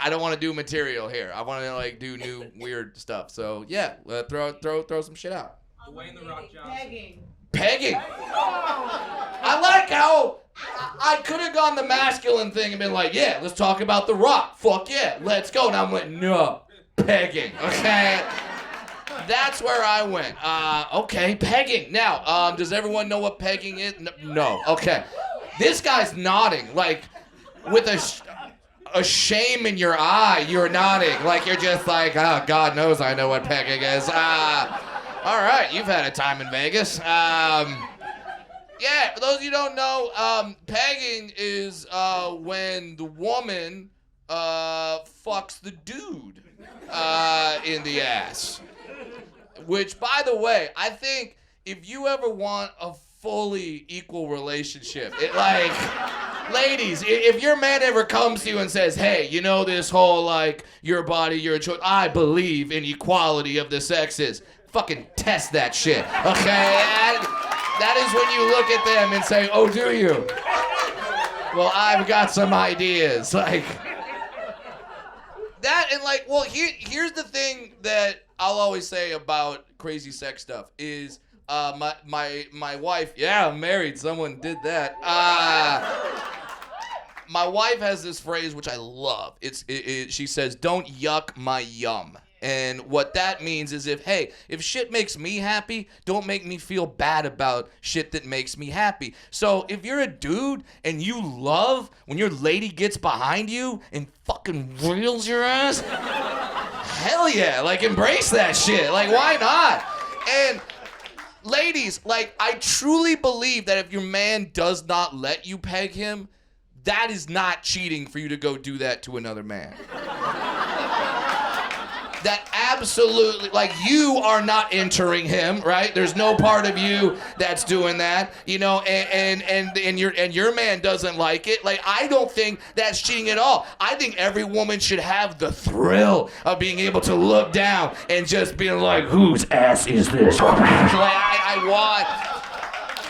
I don't want to do material here. I want to like do new weird stuff. So yeah, throw some shit out. Dwayne the Rock Johnson. Pegging. I like how I could have gone the masculine thing and been like, yeah, let's talk about The Rock. Fuck yeah, let's go. And I went, no, pegging. Okay. That's where I went. Okay, pegging. Now, does everyone know what pegging is? No. Okay. This guy's nodding, like, with a shame in your eye. You're nodding, like you're just like, oh, God knows I know what pegging is. All right, you've had a time in Vegas. Yeah, for those of you who don't know, pegging is when the woman fucks the dude in the ass. Which, by the way, I think if you ever want a fully equal relationship, ladies, if your man ever comes to you and says, hey, you know this whole, like, your body, your choice, I believe in equality of the sexes, fucking test that shit, okay? That is when you look at them and say, oh, do you? Well, I've got some ideas, like... That and like, well, here's the thing that I'll always say about crazy sex stuff is my wife, yeah, I'm married, someone did that. My wife has this phrase which I love. She says, don't yuck my yum. And what that means is if shit makes me happy, don't make me feel bad about shit that makes me happy. So if you're a dude and you love when your lady gets behind you and fucking reels your ass, hell yeah, like embrace that shit. Like why not? And ladies, like I truly believe that if your man does not let you peg him, that is not cheating for you to go do that to another man. That absolutely, like, you are not entering him, right? There's no part of you that's doing that, you know, and your man doesn't like it. Like, I don't think that's cheating at all. I think every woman should have the thrill of being able to look down and just being like, whose ass is this? Like,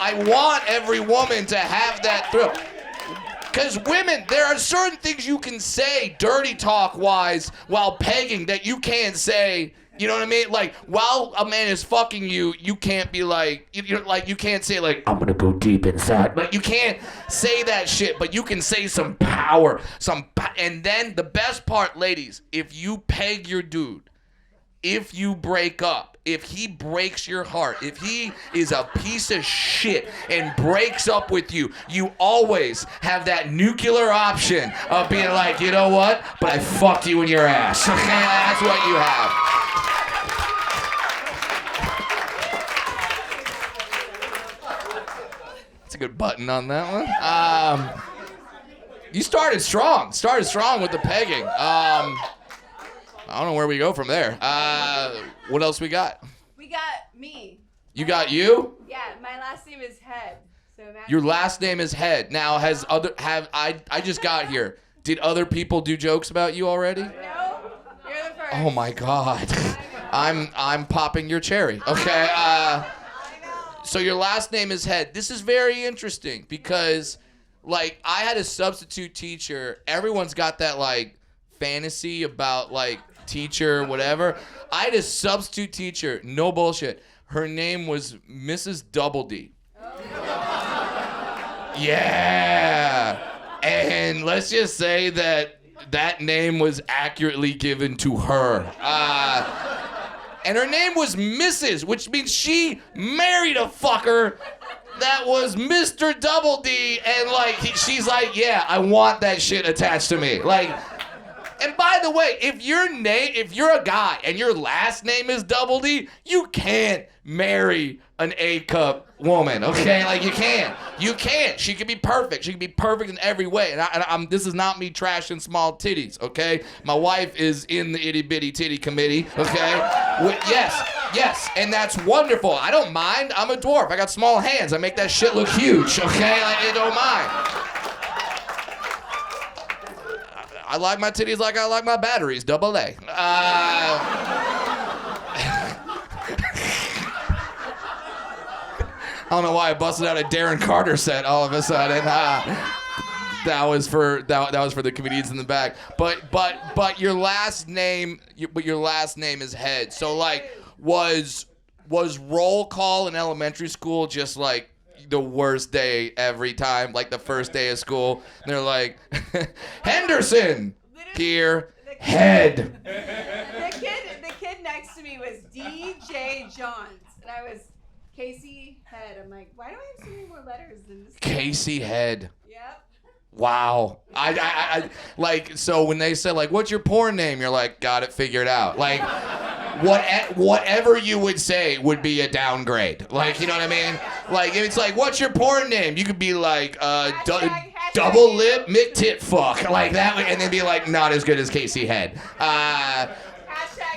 I want every woman to have that thrill. Because women, there are certain things you can say dirty talk-wise while pegging that you can't say, you know what I mean? Like, while a man is fucking you, you can't be like, you can't say like, I'm gonna go deep inside. Like, you can't say that shit, but you can say some power, and then the best part, ladies, if you peg your dude, if you break up, if he breaks your heart, if he is a piece of shit and breaks up with you, you always have that nuclear option of being like, you know what? But I fucked you in your ass. Okay, that's what you have. That's a good button on that one. You started strong with the pegging. I don't know where we go from there. What else we got? We got me. You got you? Yeah, my last name is Head. So your last name is Head. Now, I just got here. Did other people do jokes about you already? No, you're the first. Oh my God. I'm popping your cherry. Okay. So your last name is Head. This is very interesting because, like, I had a substitute teacher. Everyone's got that like fantasy about like teacher, whatever. I had a substitute teacher, no bullshit. Her name was Mrs. Double D. Yeah. And let's just say that name was accurately given to her. And her name was Mrs., which means she married a fucker that was Mr. Double D. And like, she's like, yeah, I want that shit attached to me. Like, and by the way, if you're a guy and your last name is Double D, you can't marry an A-cup woman, okay? Like, you can't. You can't. She can be perfect. She can be perfect in every way. And this is not me trashing small titties, okay? My wife is in the itty-bitty titty committee, okay? Yes, and that's wonderful. I don't mind. I'm a dwarf. I got small hands. I make that shit look huge, okay? I don't mind. I like my titties like I like my batteries, double A. I don't know why I busted out a Darren Carter set all of a sudden. That was for the comedians in the back. But your last name is Head. So like was roll call in elementary school just like the worst day every time, like the first day of school? And they're like, Henderson here, Head. The kid next to me was DJ Johns, and I was Casey Head. I'm like, why do I have so many more letters than this? Casey Head. Yep. Wow. I like, so when they say like, what's your porn name? You're like, got it figured out. Like, whatever you would say would be a downgrade. Like, you know what I mean? Like, if it's like, what's your porn name? You could be like, double lip Mick tit fuck. Like that, and then be like, not as good as Casey Head.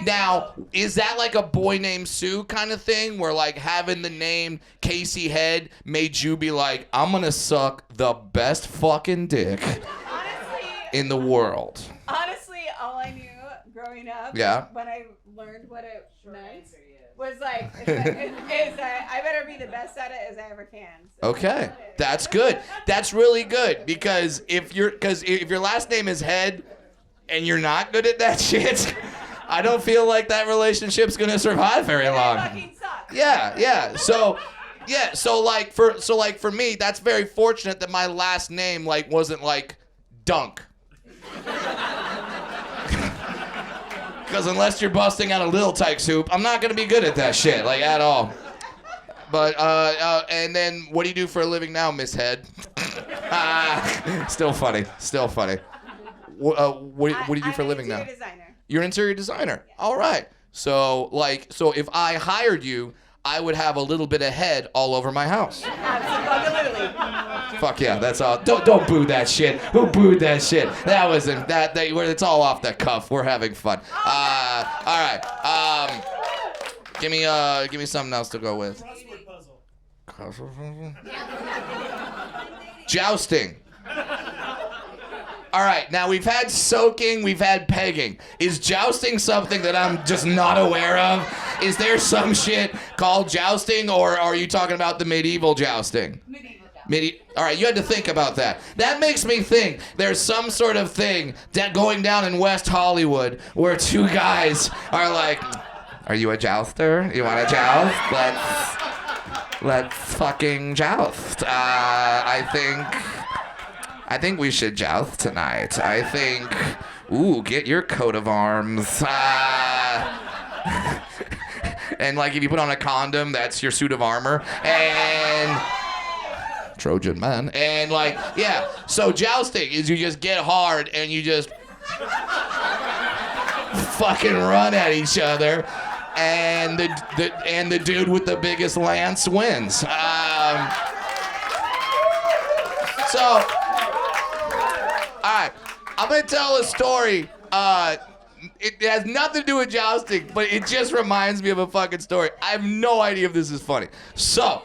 Now, is that like a Boy Named Sue kind of thing where like having the name Casey Head made you be like, I'm gonna suck the best fucking dick in the world? Honestly, all I knew growing up, when I learned what it meant, was like, I better be the best at it as I ever can. So okay, that's good. That's really good because if your last name is Head and you're not good at that shit, I don't feel like that relationship's gonna survive very long. Fucking sucks. Yeah. So like for me, that's very fortunate that my last name like wasn't like Dunk. Because unless you're busting out a Lil Tyke soup, I'm not gonna be good at that shit, like at all. But and then what do you do for a living now, Miss Head? Still funny. What do you do for a living now? I'm an interior designer. You're an interior designer. Yeah. All right. So if I hired you, I would have a little bit of head all over my house. Absolutely. Fuck yeah, that's all. Don't boo that shit. Who booed that shit? That wasn't that. It's all off the cuff. We're having fun. All right. Give me something else to go with. Jousting. All right, now we've had soaking, we've had pegging. Is jousting something that I'm just not aware of? Is there some shit called jousting, or are you talking about the medieval jousting? Medieval. All right, you had to think about that. That makes me think there's some sort of thing going down in West Hollywood where two guys are like, are you a jouster? You want to joust? Let's fucking joust. I think we should joust tonight. I think, get your coat of arms. And like if you put on a condom, that's your suit of armor. And Trojan man. And like, yeah. So jousting is you just get hard and you just fucking run at each other. And the dude with the biggest lance wins. All right, I'm gonna tell a story. It has nothing to do with jousting, but it just reminds me of a fucking story. I have no idea if this is funny. So,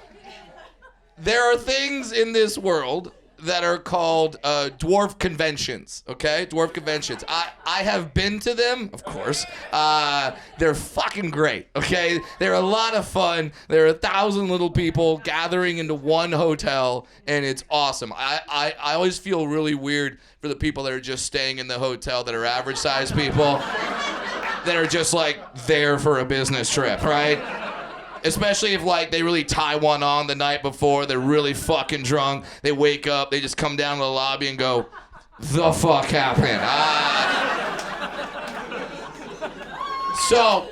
there are things in this world that are called dwarf conventions, okay? Dwarf conventions. I have been to them, of course. They're fucking great, okay? They're a lot of fun. There are 1,000 little people gathering into one hotel, and it's awesome. I always feel really weird for the people that are just staying in the hotel that are average-sized people that are just, like, there for a business trip, right? Especially if, like, they really tie one on the night before, they're really fucking drunk, they wake up, they just come down to the lobby and go, the fuck happened? So,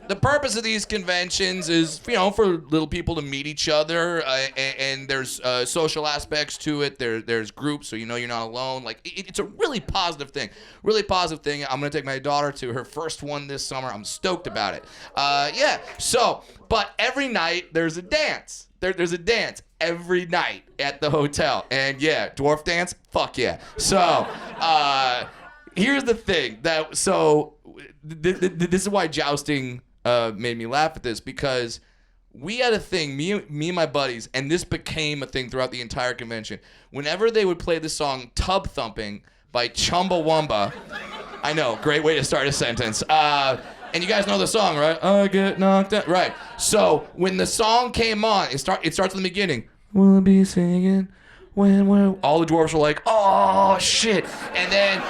the purpose of these conventions is, for little people to meet each other, and there's social aspects to it. There's groups, so you're not alone. Like, it's a really positive thing. Really positive thing. I'm gonna take my daughter to her first one this summer. I'm stoked about it. Yeah. So, but every night there's a dance. There's a dance every night at the hotel, and yeah, dwarf dance. Fuck yeah. So, here's the thing. This is why jousting made me laugh at this, because we had a thing, me and my buddies, and this became a thing throughout the entire convention. Whenever they would play the song Tub Thumping by Chumbawamba, I know, great way to start a sentence. And you guys know the song, right? I get knocked out. Right. So when the song came on, it starts in the beginning. We'll be singing when all the dwarves were like, oh shit. And then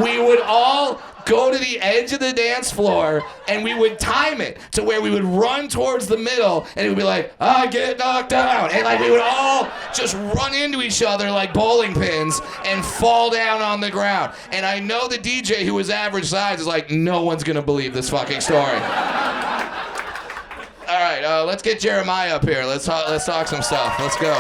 we would all go to the edge of the dance floor and we would time it to where we would run towards the middle and it would be like, I get knocked down. And like we would all just run into each other like bowling pins and fall down on the ground. And I know the DJ who was average size is like, no one's gonna believe this fucking story. All right, let's get Jeremiah up here. Let's talk some stuff. Let's go.